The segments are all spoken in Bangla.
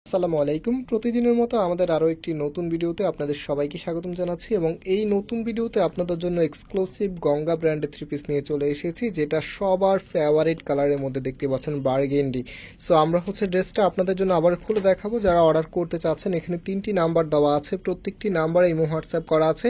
আসসালামু আলাইকুম। প্রতিদিনের মতো আমাদের আরও একটি নতুন ভিডিওতে আপনাদের সবাইকে স্বাগতম জানাচ্ছি এবং এই নতুন ভিডিওতে আপনাদের জন্য এক্সক্লুসিভ গঙ্গা ব্র্যান্ডের থ্রি পিস নিয়ে চলে এসেছি, যেটা সবার ফেভারিট কালারের মধ্যে দেখতে পাচ্ছেন, বার্গেন্ডি। সো আমরা ড্রেসটা আপনাদের জন্য আবার খুলে দেখাবো। যারা অর্ডার করতে চাচ্ছেন, এখানে 3টি নাম্বার দেওয়া আছে, প্রত্যেকটি নাম্বারে ইমো হোয়াটসঅ্যাপ করা আছে,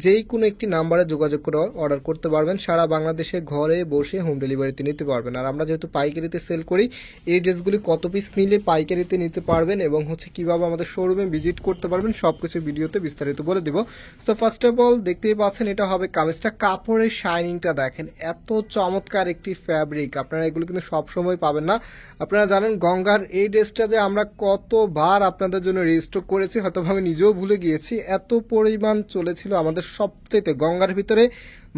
যেই কোনো একটি নাম্বারে যোগাযোগ করে অর্ডার করতে পারবেন। সারা বাংলাদেশে ঘরে বসে হোম ডেলিভারিতে নিতে পারবেন। আর আমরা যেহেতু পাইকারিতে সেল করি, এই ড্রেসগুলি কত পিস নিলে পাইকারিতে নিতে পারবেন এবং কিভাবে আমাদের শোরুমে ভিজিট করতে পারবেন সবকিছু ভিডিওতে বিস্তারিত বলে দিব। সো ফার্স্ট অফ অল দেখতেই পাচ্ছেন, এটা হবে কামিজটা। কাপড়ের শাইনিংটা দেখেন, এত চমৎকার একটি ফ্যাব্রিক, আপনারা এগুলো কিন্তু সবসময় পাবেন না। আপনারা জানেন গঙ্গার এই ড্রেসটা যে আমরা কতবার আপনাদের জন্য রেজিস্টার করেছি, হয়তো আমি নিজেও ভুলে গিয়েছি, এত পরিমাণ চলেছিল। আমাদের সবচেয়ে গঙ্গার ভিতরে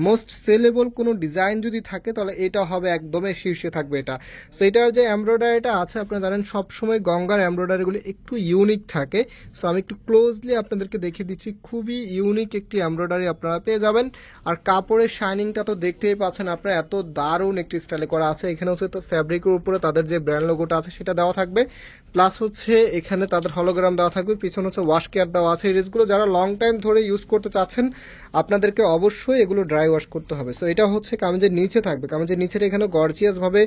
মোস্ট সেলেবল কোনো ডিজাইন যদি থাকে তাহলে এটা হবে একদমই শীর্ষে থাকবে এটা। সো এটার যে এমব্রয়ডারিটা আছে, আপনারা জানেন সবসময় গঙ্গার এমব্রয়ডারিগুলো একটু ইউনিক থাকে। সো আমি একটু ক্লোজলি আপনাদেরকে দেখিয়ে দিচ্ছি, খুবই ইউনিক একটি এমব্রয়ডারি আপনারা পেয়ে যাবেন। আর কাপড়ের শাইনিংটা তো দেখতেই পাচ্ছেন আপনারা, এত দারুণ একটি স্টাইলে করা আছে। এখানে তো ফ্যাব্রিকের উপরে তাদের যে ব্র্যান্ড লোগোটা আছে সেটা দেওয়া থাকবে, প্লাস এখানে তাদের হলোগ্রাম দেওয়া থাকবে, পিছনে ওয়াশ কেয়ার দেওয়া আছে। এই ড্রেসগুলো যারা লং টাইম ধরে ইউজ করতে চাচ্ছেন, আপনাদেরকে অবশ্যই এগুলো ড্রাই ওয়াশ করতে হবে। সো এটা কামিজের নিচে থাকবে, কামিজের নিচের এখানে গর্জিয়াস ভাবে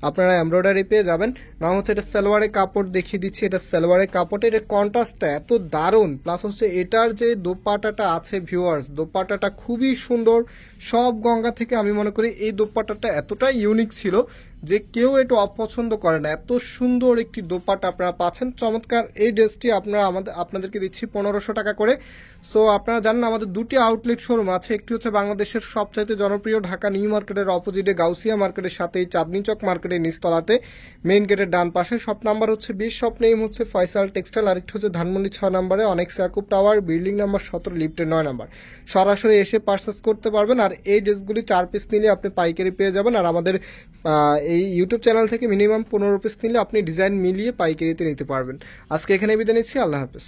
আপনারা এমব্রয়ডারি পেয়ে যাবেন। না এটা সালোয়ারের কাপড় দেখিয়ে দিচ্ছি, এটা সালোয়ারের কাপড়, এর কন্ট্রাস্টটা এত দারুণ। প্লাস এটার যে দোপাট্টাটা আছে ভিউয়ার্স, দোপাট্টাটা খুবই সুন্দর। সব গঙ্গা থেকে আমি মনে করি এই দোপাট্টাটা এতটাই ইউনিক ছিল যে কেউ এটা অপছন্দ করে না। এত সুন্দর একটি দোপাট্টা আপনারা পাচ্ছেন। চমৎকার এই ড্রেসটি আপনাদেরকে দিচ্ছি 1500 টাকা করে। সো আপনারা জানেন আমাদের দুটি আউটলেট শোরুম আছে, একটি বাংলাদেশের সবচাইতে জনপ্রিয় ঢাকা নিউ মার্কেটের অপোজিটে গাউসিয়া মার্কেটের সাথেই চাঁদনি চক মার্কেটের নিচতলাতে মেইন গেটের ডান পাশে। Shop number 20, shop name Faisal textile. আরেকটি ধানমন্ডি 6 নম্বরে অনেক ইয়াকুব টাওয়ার, বিল্ডিং নাম্বার 17, লিফটের 9 নম্বর। সরাসরি এসে পারচেস করতে পারবেন। আর এই ড্রেসগুলি 4 পিস নিলে আপনি পাইকারি পেয়ে যাবেন। আর আমাদের এই ইউটিউব চ্যানেল থেকে মিনিমাম 15 পিস নিলে আপনি ডিজাইন মিলিয়ে পাইকারিতে নিতে পারবেন। আজকে এখানে বিদায় নিচ্ছি, আল্লাহ হাফেজ।